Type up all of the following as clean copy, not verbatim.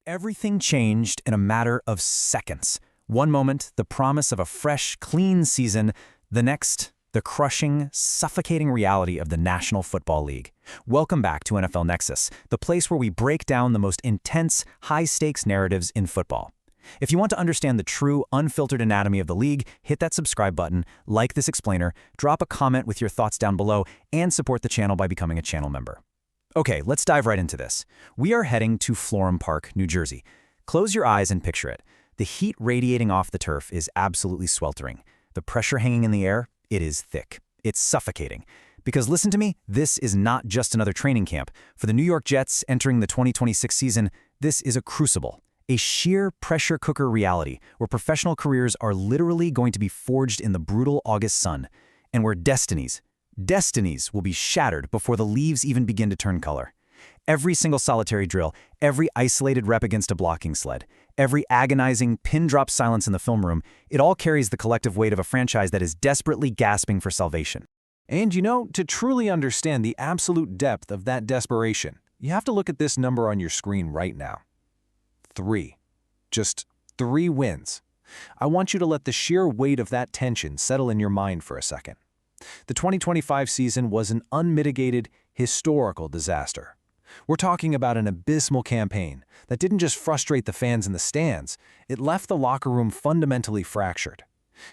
Everything changed in a matter of seconds. One moment, the promise of a fresh, clean season. The next, the crushing, suffocating reality of the National Football League. Welcome back to NFL Nexus, the place where we break down the most intense, high-stakes narratives in football. If you want to understand the true, unfiltered anatomy of the league, hit that subscribe button, like this explainer, drop a comment with your thoughts down below, and support the channel by becoming a channel member. Okay, let's dive right into this. We are heading to Florham Park, New Jersey. Close your eyes and picture it. The heat radiating off the turf is absolutely sweltering. The pressure hanging in the air, it is thick. It's suffocating. Because listen to me, this is not just another training camp. For the New York Jets entering the 2026 season, this is a crucible. A sheer pressure cooker reality where professional careers are literally going to be forged in the brutal August sun, and where destinies will be shattered before the leaves even begin to turn color. Every single solitary drill, every isolated rep against a blocking sled, every agonizing pin-drop silence in the film room, it all carries the collective weight of a franchise that is desperately gasping for salvation. And you know, to truly understand the absolute depth of that desperation, you have to look at this number on your screen right now. 3. Just 3 wins. I want you to let the sheer weight of that tension settle in your mind for a second. The 2025 season was an unmitigated, historical disaster. We're talking about an abysmal campaign that didn't just frustrate the fans in the stands, it left the locker room fundamentally fractured.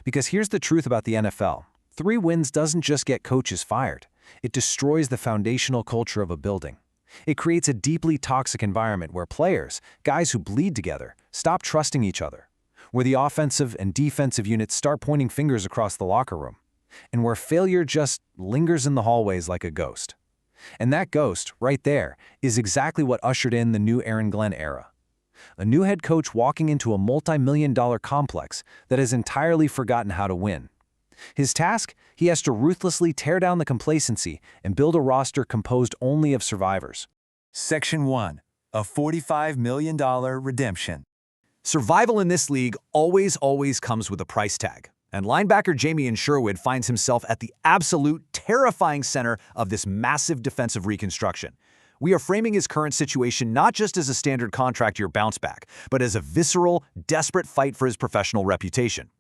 Because here's the truth about the NFL. 3 wins doesn't just get coaches fired. It destroys the foundational culture of a building. It creates a deeply toxic environment where players, guys who bleed together, stop trusting each other. Where the offensive and defensive units start pointing fingers across the locker room. And where failure just lingers in the hallways like a ghost. And that ghost, right there, is exactly what ushered in the new Aaron Glenn era. A new head coach walking into a multi-million-dollar complex that has entirely forgotten how to win. His task? He has to ruthlessly tear down the complacency and build a roster composed only of survivors. Section 1. A $45 million redemption. Survival in this league always comes with a price tag. And linebacker Jamien Sherwood finds himself at the absolute terrifying center of this massive defensive reconstruction. We are framing his current situation not just as a standard contract year bounce back, but as a visceral, desperate fight for his professional reputation.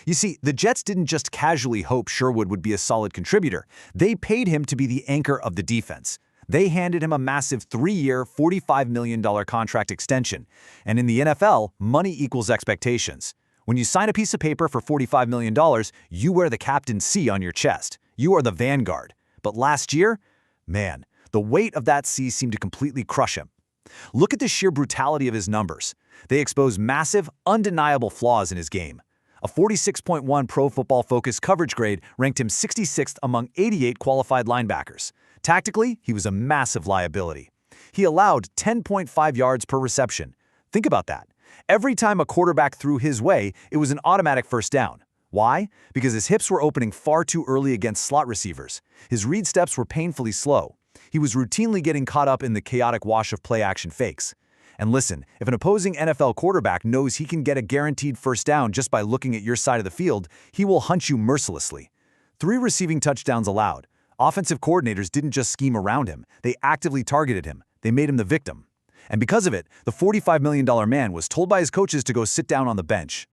You see, the Jets didn't just casually hope Sherwood would be a solid contributor. They paid him to be the anchor of the defense. They handed him a massive 3-year, $45 million contract extension. And in the NFL, money equals expectations. When you sign a piece of paper for $45 million, you wear the captain's C on your chest. You are the vanguard. But last year, man, the weight of that C seemed to completely crush him. Look at the sheer brutality of his numbers. They expose massive, undeniable flaws in his game. A 46.1 Pro Football Focus coverage grade ranked him 66th among 88 qualified linebackers. Tactically, he was a massive liability. He allowed 10.5 yards per reception. Think about that. Every time a quarterback threw his way, it was an automatic first down. Why? Because his hips were opening far too early against slot receivers. His read steps were painfully slow. He was routinely getting caught up in the chaotic wash of play-action fakes. And listen, if an opposing NFL quarterback knows he can get a guaranteed first down just by looking at your side of the field, he will hunt you mercilessly. 3 receiving touchdowns allowed. Offensive coordinators didn't just scheme around him. They actively targeted him. They made him the victim. And because of it, the $45 million man was told by his coaches to go sit down on the bench.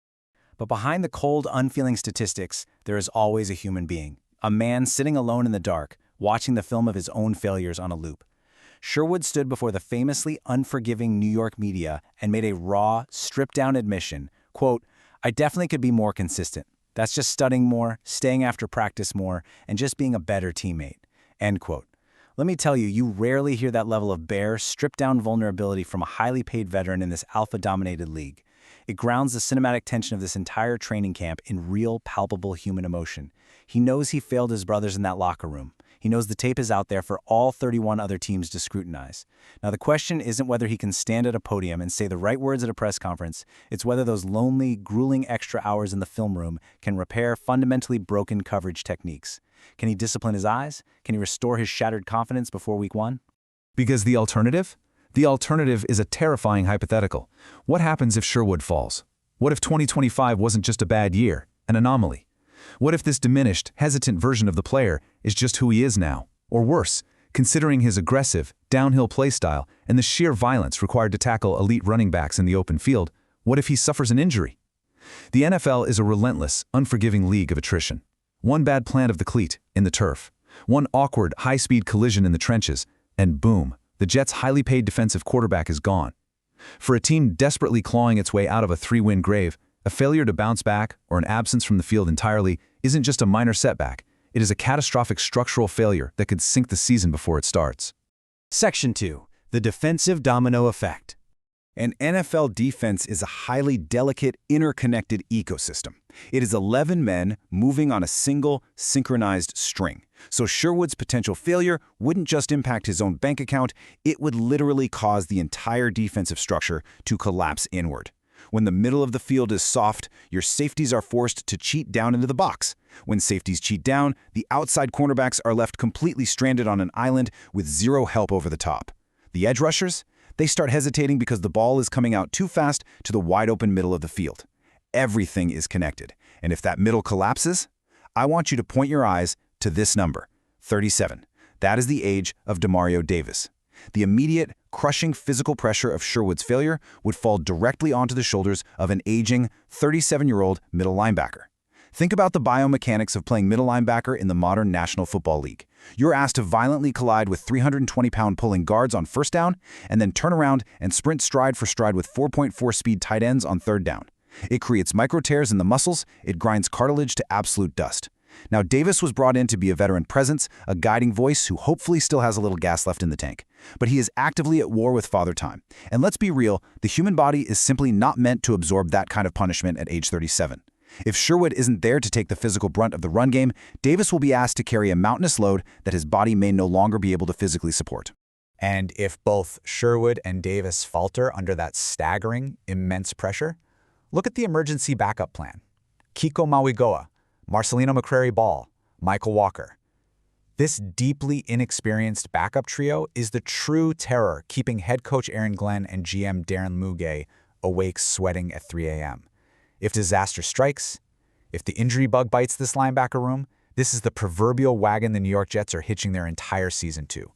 But behind the cold, unfeeling statistics, there is always a human being. A man sitting alone in the dark, watching the film of his own failures on a loop. Sherwood stood before the famously unforgiving New York media and made a raw, stripped-down admission, quote, "I definitely could be more consistent. That's just studying more, staying after practice more, and just being a better teammate," end quote. Let me tell you, you rarely hear that level of bare, stripped-down vulnerability from a highly paid veteran in this alpha-dominated league. It grounds the cinematic tension of this entire training camp in real, palpable human emotion. He knows he failed his brothers in that locker room. He knows the tape is out there for all 31 other teams to scrutinize. Now, the question isn't whether he can stand at a podium and say the right words at a press conference. It's whether those lonely, grueling extra hours in the film room can repair fundamentally broken coverage techniques. Can he discipline his eyes? Can he restore his shattered confidence before week 1? Because the alternative? The alternative is a terrifying hypothetical. What happens if Sherwood falls? What if 2025 wasn't just a bad year, an anomaly? What if this diminished, hesitant version of the player is just who he is now? Or worse, Considering his aggressive, downhill play style and the sheer violence required to tackle elite running backs in the open field, what if he suffers an injury? The NFL is a relentless, unforgiving league of attrition. One bad plant of the cleat, in the turf. One awkward, high-speed collision in the trenches, and boom, the Jets' highly paid defensive quarterback is gone. For a team desperately clawing its way out of a 3-win grave, a failure to bounce back or an absence from the field entirely isn't just a minor setback. It is a catastrophic structural failure that could sink the season before it starts. Section 2. The defensive domino effect. An NFL defense is a highly delicate, interconnected ecosystem. It is 11 men moving on a single, synchronized string. So Sherwood's potential failure wouldn't just impact his own bank account, it would literally cause the entire defensive structure to collapse inward. When the middle of the field is soft, your safeties are forced to cheat down into the box. When safeties cheat down, the outside cornerbacks are left completely stranded on an island with zero help over the top. The edge rushers? They start hesitating because the ball is coming out too fast to the wide-open middle of the field. Everything is connected, and if that middle collapses, I want you to point your eyes to this number, 37. That is the age of Demario Davis. The immediate, crushing physical pressure of Sherwood's failure would fall directly onto the shoulders of an aging, 37-year-old middle linebacker. Think about the biomechanics of playing middle linebacker in the modern National Football League. You're asked to violently collide with 320-pound pulling guards on first down, and then turn around and sprint stride for stride with 4.4 speed tight ends on third down. It creates micro tears in the muscles, it grinds cartilage to absolute dust. Now, Davis was brought in to be a veteran presence, a guiding voice who hopefully still has a little gas left in the tank. But he is actively at war with Father Time. And let's be real, the human body is simply not meant to absorb that kind of punishment at age 37. If Sherwood isn't there to take the physical brunt of the run game, Davis will be asked to carry a mountainous load that his body may no longer be able to physically support. And if both Sherwood and Davis falter under that staggering, immense pressure, look at the emergency backup plan. Kiko Mauigoa, Marcelino McCrary-Ball, Michael Walker. This deeply inexperienced backup trio is the true terror keeping head coach Aaron Glenn and GM Darren Muge awake sweating at 3 a.m. If disaster strikes, if the injury bug bites this linebacker room, this is the proverbial wagon the New York Jets are hitching their entire season to.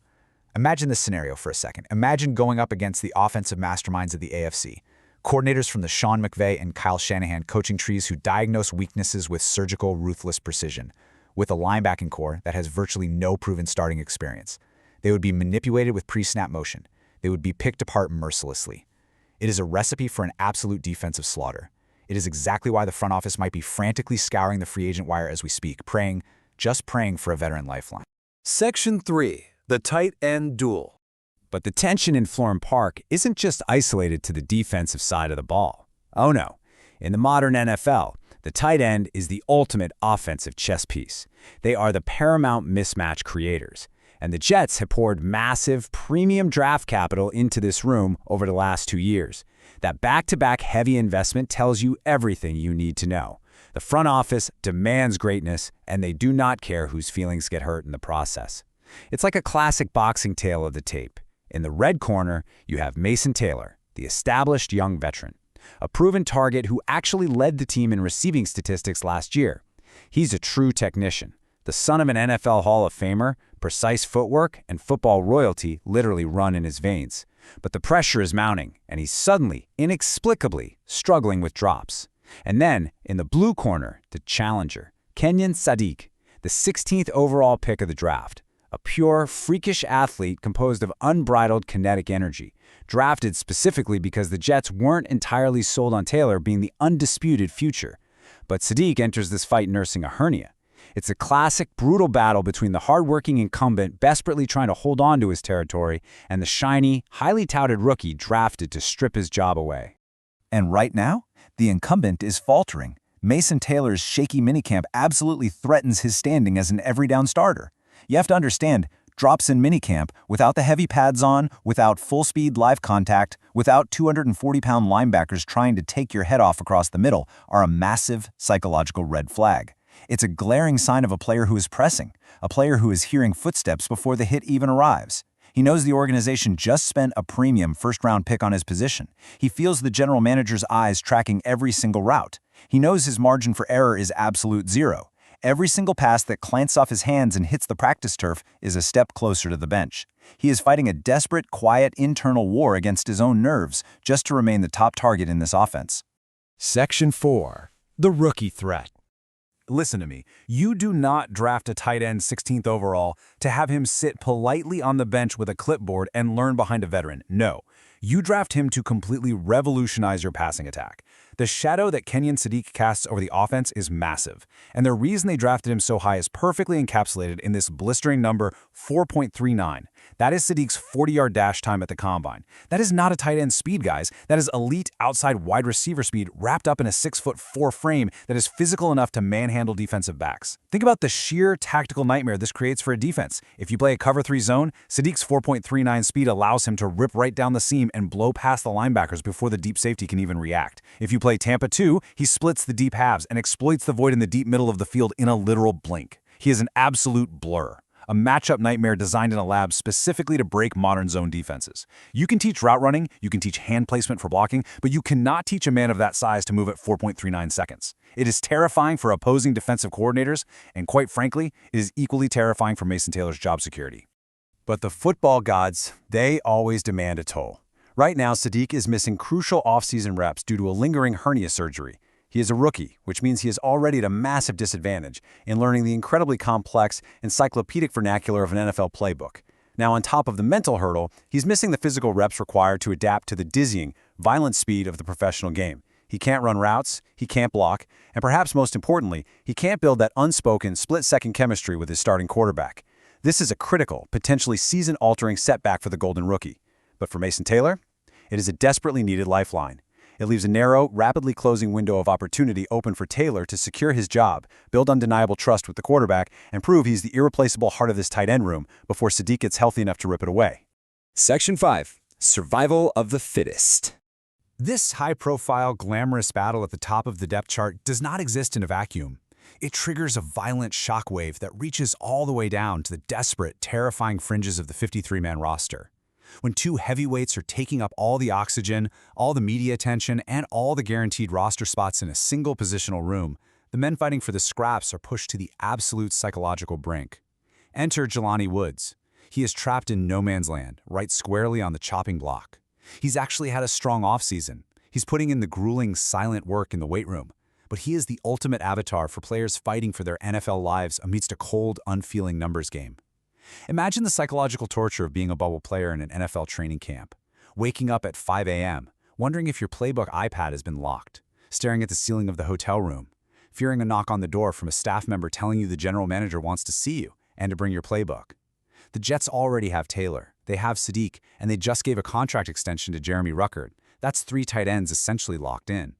Imagine this scenario for a second. Imagine going up against the offensive masterminds of the AFC, coordinators from the Sean McVay and Kyle Shanahan coaching trees who diagnose weaknesses with surgical, ruthless precision, with a linebacking core that has virtually no proven starting experience. They would be manipulated with pre-snap motion. They would be picked apart mercilessly. It is a recipe for an absolute defensive slaughter. It is exactly why the front office might be frantically scouring the free agent wire as we speak, just praying for a veteran lifeline. Section 3. The tight end duel. But the tension in Florham Park isn't just isolated to the defensive side of the ball. Oh no. In the modern NFL, the tight end is the ultimate offensive chess piece. They are the paramount mismatch creators. And the Jets have poured massive, premium draft capital into this room over the last 2 years. That back-to-back heavy investment tells you everything you need to know. The front office demands greatness, and they do not care whose feelings get hurt in the process. It's like a classic boxing tale of the tape. In the red corner, you have Mason Taylor, the established young veteran, a proven target who actually led the team in receiving statistics last year. He's a true technician. The son of an NFL Hall of Famer, precise footwork and football royalty literally run in his veins. But the pressure is mounting, and he's suddenly, inexplicably, struggling with drops. And then, in the blue corner, the challenger, Kenyon Sadiq, the 16th overall pick of the draft. A pure, freakish athlete composed of unbridled kinetic energy, drafted specifically because the Jets weren't entirely sold on Taylor being the undisputed future. But Sadiq enters this fight nursing a hernia. It's a classic, brutal battle between the hardworking incumbent desperately trying to hold on to his territory and the shiny, highly touted rookie drafted to strip his job away. And right now, the incumbent is faltering. Mason Taylor's shaky minicamp absolutely threatens his standing as an every-down starter. You have to understand, drops in minicamp, without the heavy pads on, without full-speed live contact, without 240-pound linebackers trying to take your head off across the middle, are a massive psychological red flag. It's a glaring sign of a player who is pressing, a player who is hearing footsteps before the hit even arrives. He knows the organization just spent a premium first-round pick on his position. He feels the general manager's eyes tracking every single route. He knows his margin for error is absolute zero. Every single pass that clanks off his hands and hits the practice turf is a step closer to the bench. He is fighting a desperate, quiet internal war against his own nerves just to remain the top target in this offense. Section 4. The Rookie Threat. Listen to me. You do not draft a tight end 16th overall to have him sit politely on the bench with a clipboard and learn behind a veteran. No. You draft him to completely revolutionize your passing attack. The shadow that Kenyon Sadiq casts over the offense is massive, and the reason they drafted him so high is perfectly encapsulated in this blistering number 4.39. That is Sadiq's 40-yard dash time at the combine. That is not a tight end speed, guys. That is elite outside wide receiver speed wrapped up in a 6'4" frame that is physical enough to manhandle defensive backs. Think about the sheer tactical nightmare this creates for a defense. If you play a cover 3 zone, Sadiq's 4.39 speed allows him to rip right down the seam and blow past the linebackers before the deep safety can even react. If you play Tampa 2, he splits the deep halves and exploits the void in the deep middle of the field in a literal blink. He is an absolute blur. A matchup nightmare designed in a lab specifically to break modern zone defenses. You can teach route running, you can teach hand placement for blocking, but you cannot teach a man of that size to move at 4.39 seconds. It is terrifying for opposing defensive coordinators, and quite frankly, it is equally terrifying for Mason Taylor's job security. But the football gods, they always demand a toll. Right now, Sadiq is missing crucial offseason reps due to a lingering hernia surgery. He is a rookie, which means he is already at a massive disadvantage in learning the incredibly complex, encyclopedic vernacular of an NFL playbook. Now, on top of the mental hurdle, he's missing the physical reps required to adapt to the dizzying, violent speed of the professional game. He can't run routes, he can't block, and perhaps most importantly, he can't build that unspoken, split-second chemistry with his starting quarterback. This is a critical, potentially season-altering setback for the Golden Rookie. But for Mason Taylor, it is a desperately needed lifeline. It leaves a narrow, rapidly closing window of opportunity open for Taylor to secure his job, build undeniable trust with the quarterback, and prove he's the irreplaceable heart of this tight end room before Sadiq gets healthy enough to rip it away. Section 5. Survival of the Fittest. This high-profile, glamorous battle at the top of the depth chart does not exist in a vacuum. It triggers a violent shockwave that reaches all the way down to the desperate, terrifying fringes of the 53-man roster. When two heavyweights are taking up all the oxygen, all the media attention, and all the guaranteed roster spots in a single positional room, the men fighting for the scraps are pushed to the absolute psychological brink. Enter Jelani Woods. He is trapped in no man's land, right squarely on the chopping block. He's actually had a strong offseason. He's putting in the grueling, silent work in the weight room. But he is the ultimate avatar for players fighting for their NFL lives amidst a cold, unfeeling numbers game. Imagine the psychological torture of being a bubble player in an NFL training camp, waking up at 5 a.m., wondering if your playbook iPad has been locked, staring at the ceiling of the hotel room, fearing a knock on the door from a staff member telling you the general manager wants to see you and to bring your playbook. The Jets already have Taylor, they have Sadiq, and they just gave a contract extension to Jeremy Ruckert. That's 3 tight ends essentially locked in.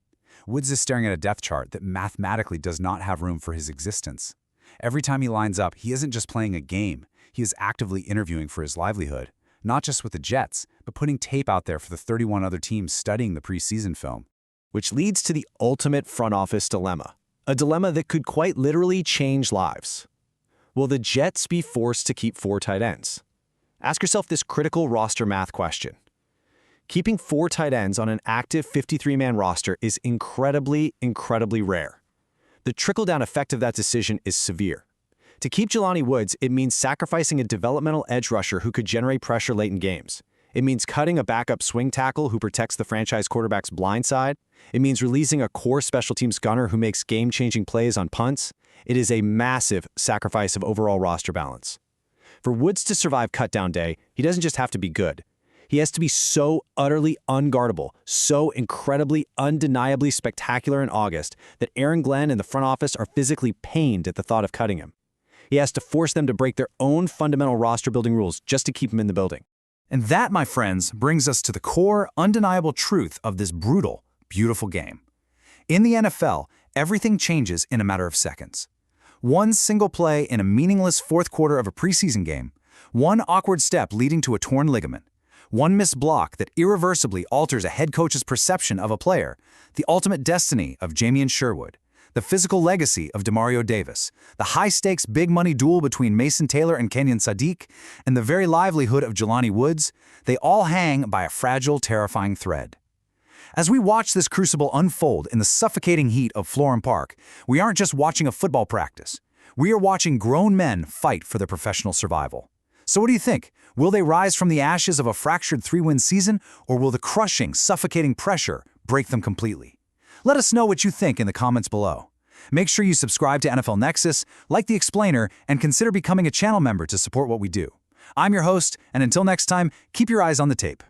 Woods is staring at a depth chart that mathematically does not have room for his existence. Every time he lines up, he isn't just playing a game. He is actively interviewing for his livelihood, not just with the Jets, but putting tape out there for the 31 other teams studying the preseason film. Which leads to the ultimate front office dilemma, a dilemma that could quite literally change lives. Will the Jets be forced to keep 4 tight ends? Ask yourself this critical roster math question. Keeping 4 tight ends on an active 53-man roster is incredibly rare. The trickle-down effect of that decision is severe. To keep Jelani Woods, it means sacrificing a developmental edge rusher who could generate pressure late in games. It means cutting a backup swing tackle who protects the franchise quarterback's blind side. It means releasing a core special teams gunner who makes game-changing plays on punts. It is a massive sacrifice of overall roster balance. For Woods to survive cutdown day, he doesn't just have to be good. He has to be so utterly unguardable, so incredibly, undeniably spectacular in August that Aaron Glenn and the front office are physically pained at the thought of cutting him. He has to force them to break their own fundamental roster-building rules just to keep him in the building. And that, my friends, brings us to the core, undeniable truth of this brutal, beautiful game. In the NFL, everything changes in a matter of seconds. One single play in a meaningless fourth quarter of a preseason game, one awkward step leading to a torn ligament, one missed block that irreversibly alters a head coach's perception of a player, the ultimate destiny of Jamie Sherwood, the physical legacy of Demario Davis, the high-stakes big-money duel between Mason Taylor and Kenyon Sadiq, and the very livelihood of Jelani Woods, they all hang by a fragile, terrifying thread. As we watch this crucible unfold in the suffocating heat of Florham Park, we aren't just watching a football practice. We are watching grown men fight for their professional survival. So what do you think? Will they rise from the ashes of a fractured 3-win season, or will the crushing, suffocating pressure break them completely? Let us know what you think in the comments below. Make sure you subscribe to NFL Nexus, like the explainer, and consider becoming a channel member to support what we do. I'm your host, and until next time, keep your eyes on the tape.